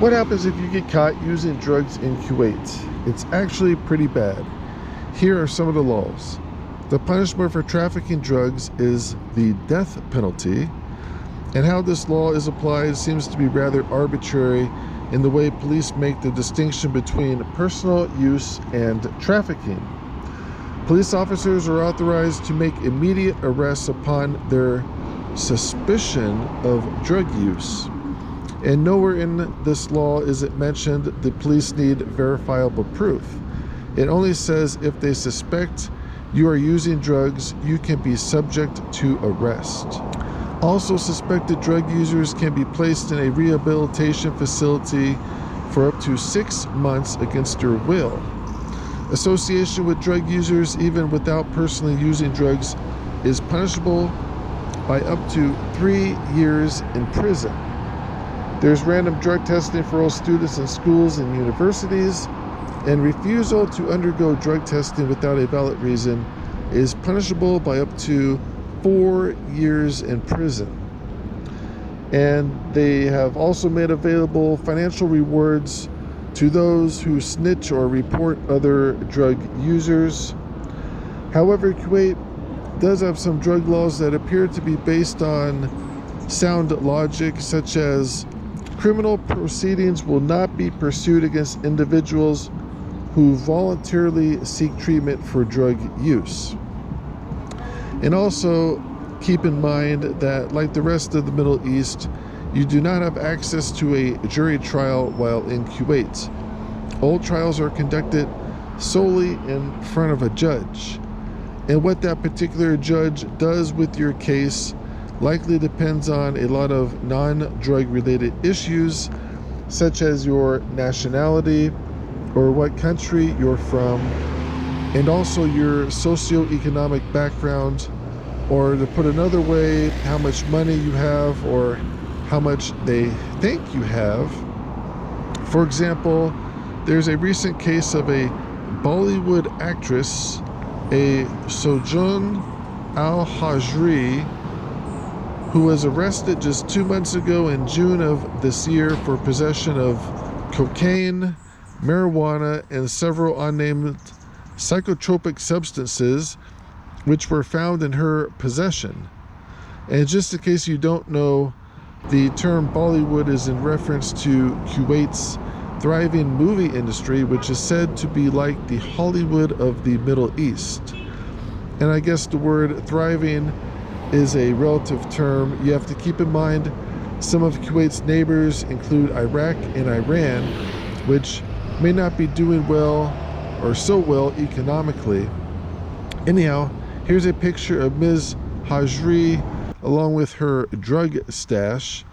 What happens if you get caught using drugs in Kuwait? It's actually pretty bad. Here are some of the laws. The punishment for trafficking drugs is the death penalty, and how this law is applied seems to be rather arbitrary in the way police make the distinction between personal use and trafficking. Police officers are authorized to make immediate arrests upon their suspicion of drug use. And nowhere in this law is it mentioned the police need verifiable proof. It only says if they suspect you are using drugs, you can be subject to arrest. Also, suspected drug users can be placed in a rehabilitation facility for up to 6 months against their will. Association with drug users, even without personally using drugs, is punishable by up to 3 years in prison. There's random drug testing for all students in schools and universities, and refusal to undergo drug testing without a valid reason is punishable by up to 4 years in prison. And they have also made available financial rewards to those who snitch or report other drug users. However, Kuwait does have some drug laws that appear to be based on sound logic, such as criminal proceedings will not be pursued against individuals who voluntarily seek treatment for drug use. And also keep in mind that, like the rest of the Middle East, you do not have access to a jury trial while in Kuwait. All trials are conducted solely in front of a judge. And what that particular judge does with your case likely depends on a lot of non-drug related issues, such as your nationality or what country you're from, and also your socioeconomic background, or to put another way, how much money you have or how much they think you have. For example, there's a recent case of a Bollywood actress, a Sojourn Al-Hajri, who was arrested just 2 months ago in June of this year for possession of cocaine, marijuana, and several unnamed psychotropic substances which were found in her possession. And just in case you don't know, the term Bollywood is in reference to Kuwait's thriving movie industry, which is said to be like the Hollywood of the Middle East. And I guess the word thriving is a relative term. You have to keep in mind some of Kuwait's neighbors include Iraq and Iran, which may not be doing well or so well economically. Anyhow, here's a picture of Ms. Hajri along with her drug stash.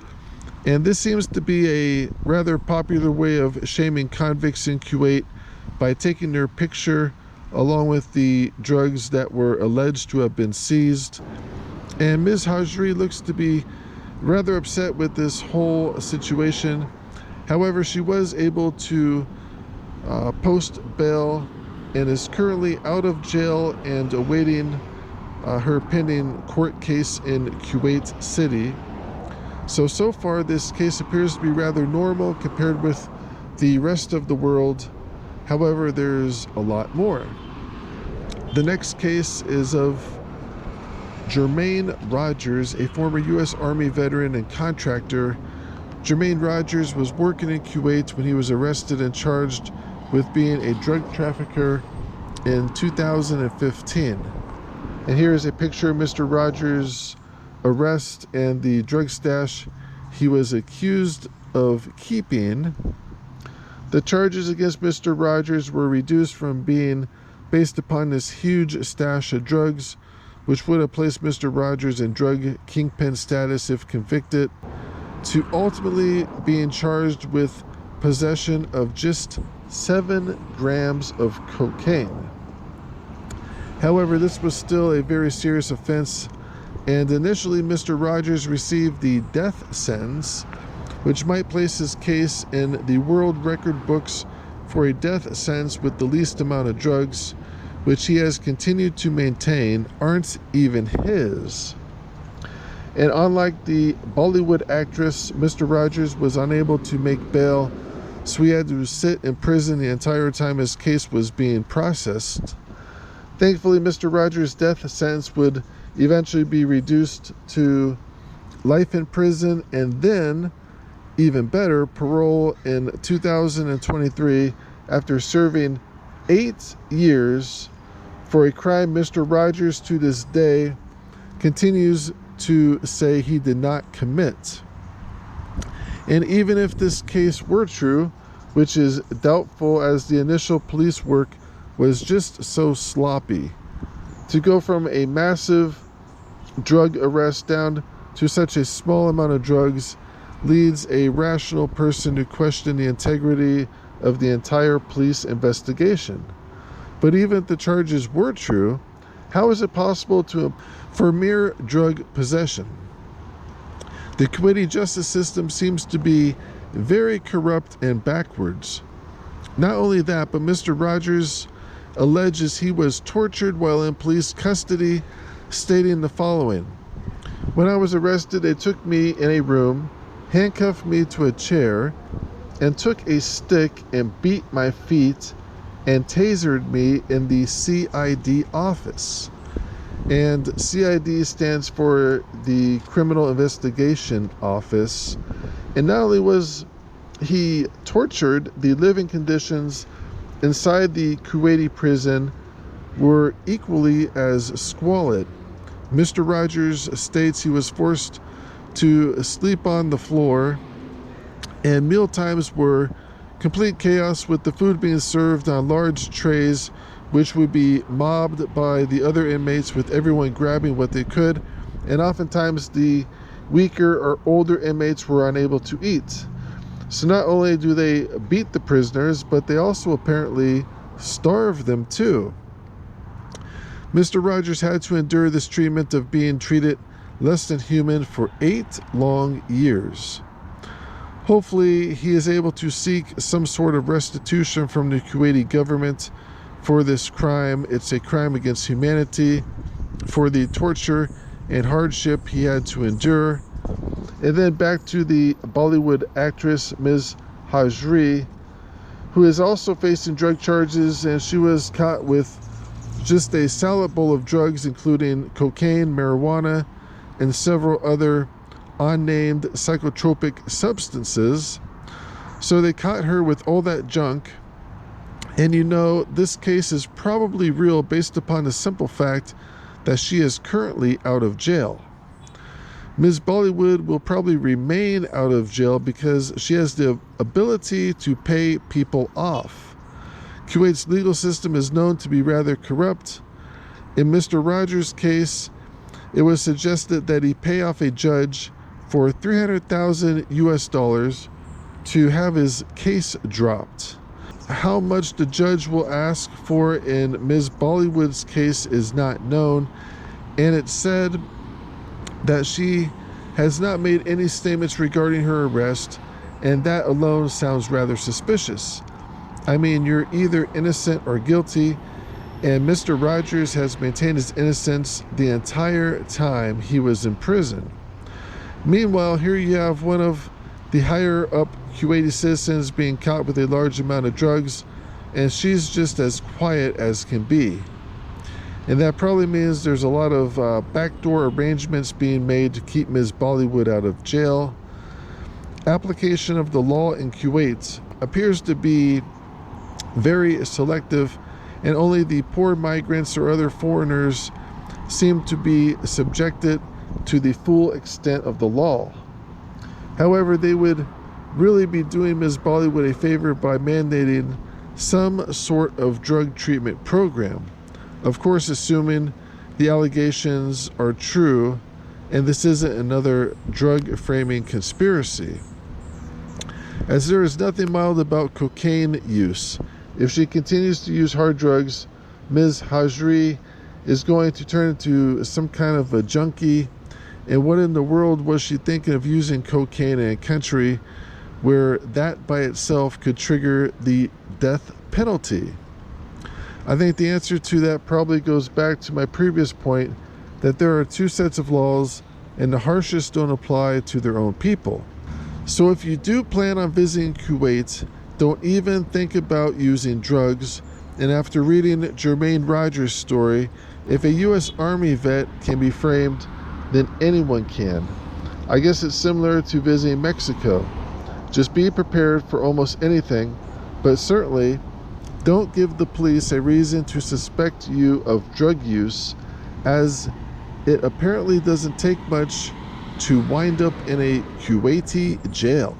And this seems to be a rather popular way of shaming convicts in Kuwait by taking their picture along with the drugs that were alleged to have been seized. And Ms. Hajri looks to be rather upset with this whole situation. However, she was able to post bail and is currently out of jail and awaiting her pending court case in Kuwait City. So far this case appears to be rather normal compared with the rest of the world. However, there's a lot more. The next case is of Jermaine Rogers, a former U.S. Army veteran and contractor. Jermaine Rogers was working in Kuwait when he was arrested and charged with being a drug trafficker in 2015. And here is a picture of Mr. Rogers' arrest and the drug stash he was accused of keeping. The charges against Mr. Rogers were reduced from being based upon this huge stash of drugs, which would have placed Mr. Rogers in drug kingpin status if convicted, to ultimately being charged with possession of just 7 grams of cocaine. However, this was still a very serious offense, and initially Mr. Rogers received the death sentence, which might place his case in the world record books for a death sentence with the least amount of drugs, which he has continued to maintain aren't even his. And unlike the Bollywood actress, Mr. Rogers was unable to make bail, so he had to sit in prison the entire time his case was being processed. Thankfully, Mr. Rogers' death sentence would eventually be reduced to life in prison, and then, even better, parole in 2023 after serving 8 years for a crime Mr. Rogers to this day continues to say he did not commit. And even if this case were true, which is doubtful as the initial police work was just so sloppy, to go from a massive drug arrest down to such a small amount of drugs leads a rational person to question the integrity of the entire police investigation. But even if the charges were true, how is it possible for mere drug possession? The Kuwaiti justice system seems to be very corrupt and backwards. Not only that, but Mr. Rogers alleges he was tortured while in police custody, stating the following: "When I was arrested, they took me in a room, handcuffed me to a chair, and took a stick and beat my feet and tasered me in the CID office." And CID stands for the Criminal Investigation Office. And not only was he tortured, the living conditions inside the Kuwaiti prison were equally as squalid. Mr. Rogers states he was forced to sleep on the floor, and meal times were complete chaos, with the food being served on large trays, which would be mobbed by the other inmates, with everyone grabbing what they could, and oftentimes the weaker or older inmates were unable to eat. So not only do they beat the prisoners, but they also apparently starve them too. Mr. Rogers had to endure this treatment of being treated less than human for 8 long years. Hopefully, he is able to seek some sort of restitution from the Kuwaiti government for this crime. It's a crime against humanity, for the torture and hardship he had to endure. And then back to the Bollywood actress, Ms. Hajri, who is also facing drug charges, and she was caught with just a salad bowl of drugs, including cocaine, marijuana, and several other unnamed psychotropic substances. So they caught her with all that junk. And you know, this case is probably real based upon the simple fact that she is currently out of jail. Ms. Bollywood will probably remain out of jail because she has the ability to pay people off. Kuwait's legal system is known to be rather corrupt. In Mr. Rogers' case, it was suggested that he pay off a judge for $300,000 to have his case dropped. How much the judge will ask for in Ms. Bollywood's case is not known, and it's said that she has not made any statements regarding her arrest, and that alone sounds rather suspicious. I mean, you're either innocent or guilty, and Mr. Rogers has maintained his innocence the entire time he was in prison. Meanwhile, here you have one of the higher up Kuwaiti citizens being caught with a large amount of drugs, and she's just as quiet as can be. And that probably means there's a lot of backdoor arrangements being made to keep Ms. Bollywood out of jail. Application of the law in Kuwait appears to be very selective, and only the poor migrants or other foreigners seem to be subjected to the full extent of the law. However, they would really be doing Ms. Bollywood a favor by mandating some sort of drug treatment program. Of course, assuming the allegations are true and this isn't another drug framing conspiracy. As there is nothing mild about cocaine use. If she continues to use hard drugs, Ms. Hajri is going to turn into some kind of a junkie. And what in the world was she thinking of using cocaine in a country where that by itself could trigger the death penalty? I think the answer to that probably goes back to my previous point that there are two sets of laws and the harshest don't apply to their own people. So if you do plan on visiting Kuwait, don't even think about using drugs. And after reading Jermaine Rogers' story, if a U.S. Army vet can be framed, then anyone can. I guess it's similar to visiting Mexico. Just be prepared for almost anything, but certainly don't give the police a reason to suspect you of drug use, as it apparently doesn't take much to wind up in a Kuwaiti jail.